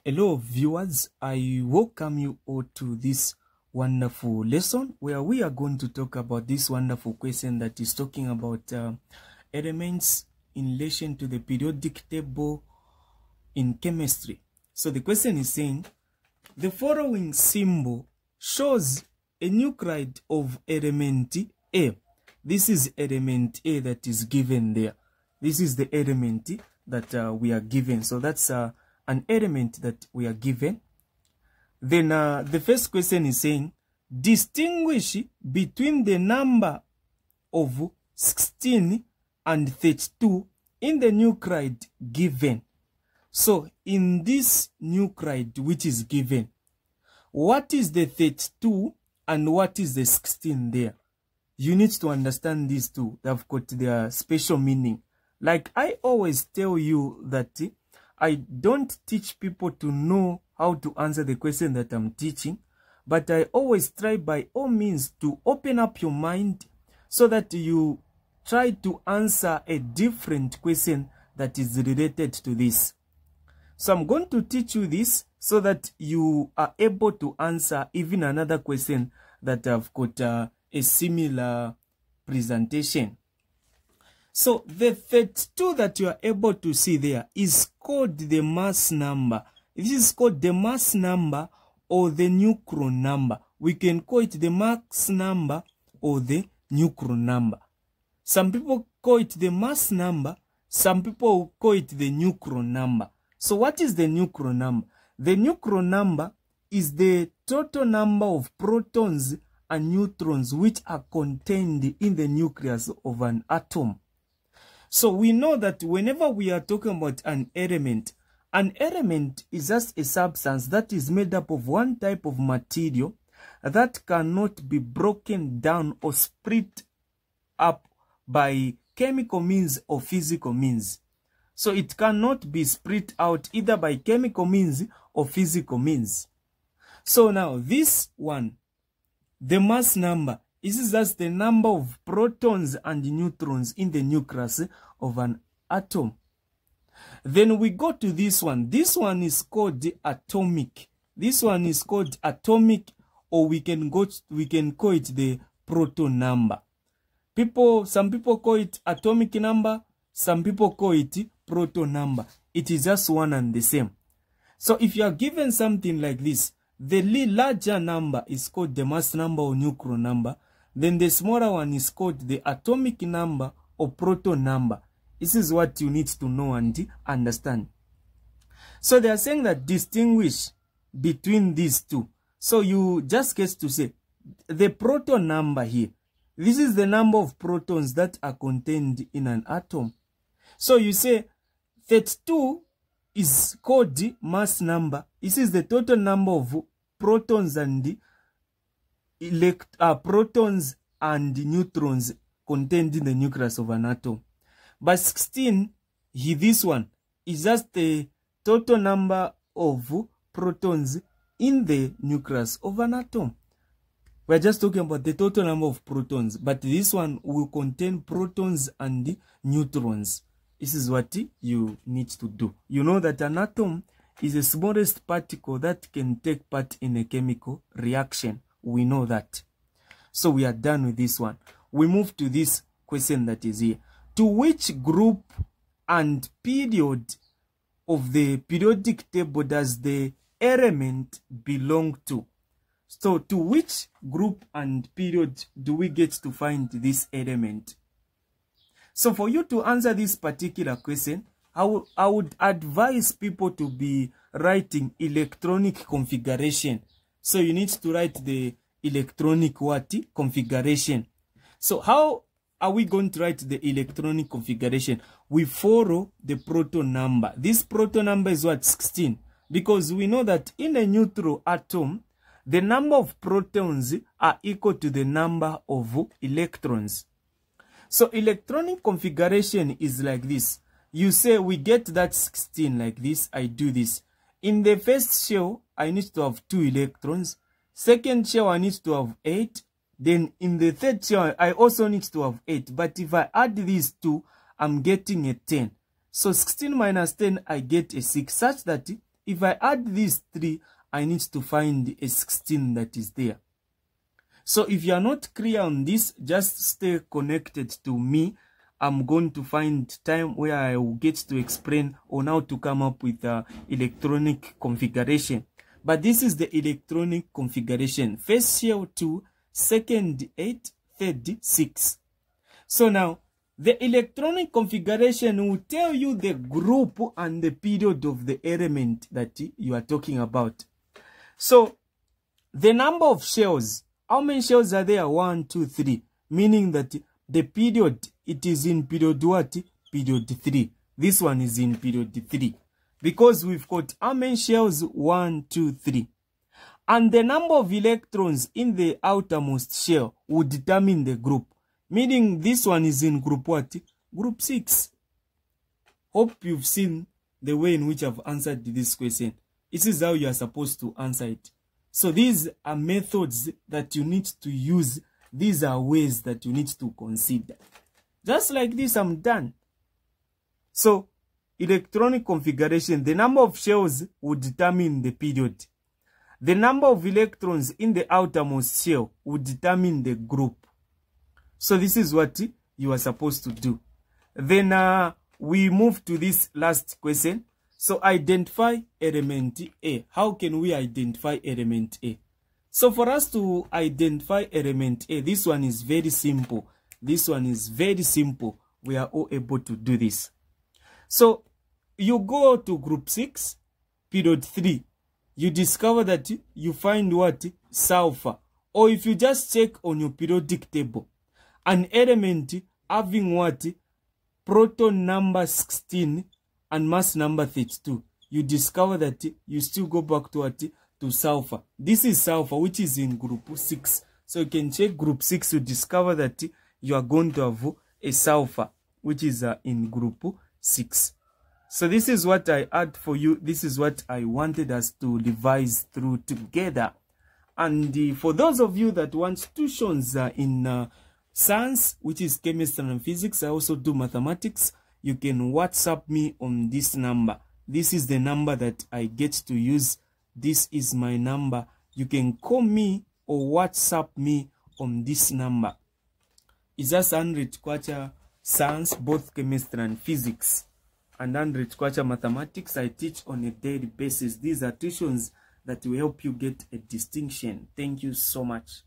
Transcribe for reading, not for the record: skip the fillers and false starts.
Hello viewers, I welcome you all to this wonderful lesson where we are going to talk about this wonderful question that is talking about elements in relation to the periodic table in chemistry. So the question is saying, the following symbol shows a nuclide of element A. This is element A that is given there. This is the element that we are given. So that's an element that we are given. Then the first question is saying, distinguish between the number of 16 and 32 in the nuclide given. So in this nuclide which is given, what is the 32 and what is the 16 there? You need to understand these two. They've got their special meaning. Like I always tell you that I don't teach people to know how to answer the question that I'm teaching, but I always try by all means to open up your mind so that you try to answer a different question that is related to this. So I'm going to teach you this so that you are able to answer even another question that I've got a similar presentation. So the 32 that you are able to see there is called the mass number. This is called the mass number or the neutron number. We can call it the mass number or the neutron number. Some people call it the mass number. Some people call it the neutron number. So what is the neutron number? The neutron number is the total number of protons and neutrons which are contained in the nucleus of an atom. So we know that whenever we are talking about an element is just a substance that is made up of one type of material that cannot be broken down or split up by chemical means or physical means. So it cannot be split out either by chemical means or physical means. So now this one, the mass number, this is just the number of protons and neutrons in the nucleus of an atom. Then we go to this one. This one is called atomic. This one is called atomic, or we can call it the proton number. Some people call it atomic number. Some people call it proton number. It is just one and the same. So if you are given something like this, the larger number is called the mass number or neutron number. Then the smaller one is called the atomic number or proton number. This is what you need to know and understand. So they are saying that distinguish between these two. So you just get to say the proton number here. This is the number of protons that are contained in an atom. So you say 32 is called the mass number. This is the total number of protons and protons and neutrons contained in the nucleus of an atom. But 16, this one, is just the total number of protons in the nucleus of an atom. We're just talking about the total number of protons, but this one will contain protons and neutrons. This is what you need to do. You know that an atom is the smallest particle that can take part in a chemical reaction. We know that. So we are done with this one. We move to this question that is here. To which group and period of the periodic table does the element belong to? So to which group and period do we get to find this element? So for you to answer this particular question, I would advise people to be writing electronic configuration. So you need to write the electronic configuration. So how are we going to write the electronic configuration? We follow the proton number. This proton number is what? 16. Because we know that in a neutral atom, the number of protons are equal to the number of electrons. So electronic configuration is like this. You say we get that 16 like this. I do this. In the first shell, I need to have 2 electrons. Second shell, I need to have 8. Then in the third shell, I also need to have 8. But if I add these 2, I'm getting a 10. So 16 minus 10, I get a 6, such that if I add these 3, I need to find a 16 that is there. So if you are not clear on this, just stay connected to me. I'm going to find time where I will get to explain on how to come up with electronic configuration. But this is the electronic configuration. First shell 2, second 8, third 6. So now, the electronic configuration will tell you the group and the period of the element that you are talking about. So, the number of shells, how many shells are there? 1, 2, 3. Meaning that the period, it is in period what? Period 3. This one is in period 3. Because we've got how many shells? 1, 2, 3. And the number of electrons in the outermost shell will determine the group. Meaning this one is in group what? Group 6. Hope you've seen the way in which I've answered this question. This is how you are supposed to answer it. So these are methods that you need to use. These are ways that you need to consider. Just like this, I'm done. So, electronic configuration, the number of shells will determine the period. The number of electrons in the outermost shell will determine the group. So this is what you are supposed to do. Then we move to this last question. So identify element A. How can we identify element A? So for us to identify element A, this one is very simple. This one is very simple. We are all able to do this. So you go to group 6, period 3. You discover that you find what? Sulfur. Or if you just check on your periodic table, an element having what? Proton number 16 and mass number 32. You discover that you still go back to what? To sulfur. This is sulfur, which is in group 6. So you can check group 6 to discover that you are going to have a sulfur, which is in group 6. So this is what I had for you. This is what I wanted us to revise through together. And for those of you that want tuitions in science, which is chemistry and physics, I also do mathematics. You can WhatsApp me on this number. This is the number that I get to use. This is my number. You can call me or WhatsApp me on this number. It's just 100 kwacha science, both chemistry and physics, and 100 kwacha mathematics. I teach on a daily basis. These are tuitions that will help you get a distinction. Thank you so much.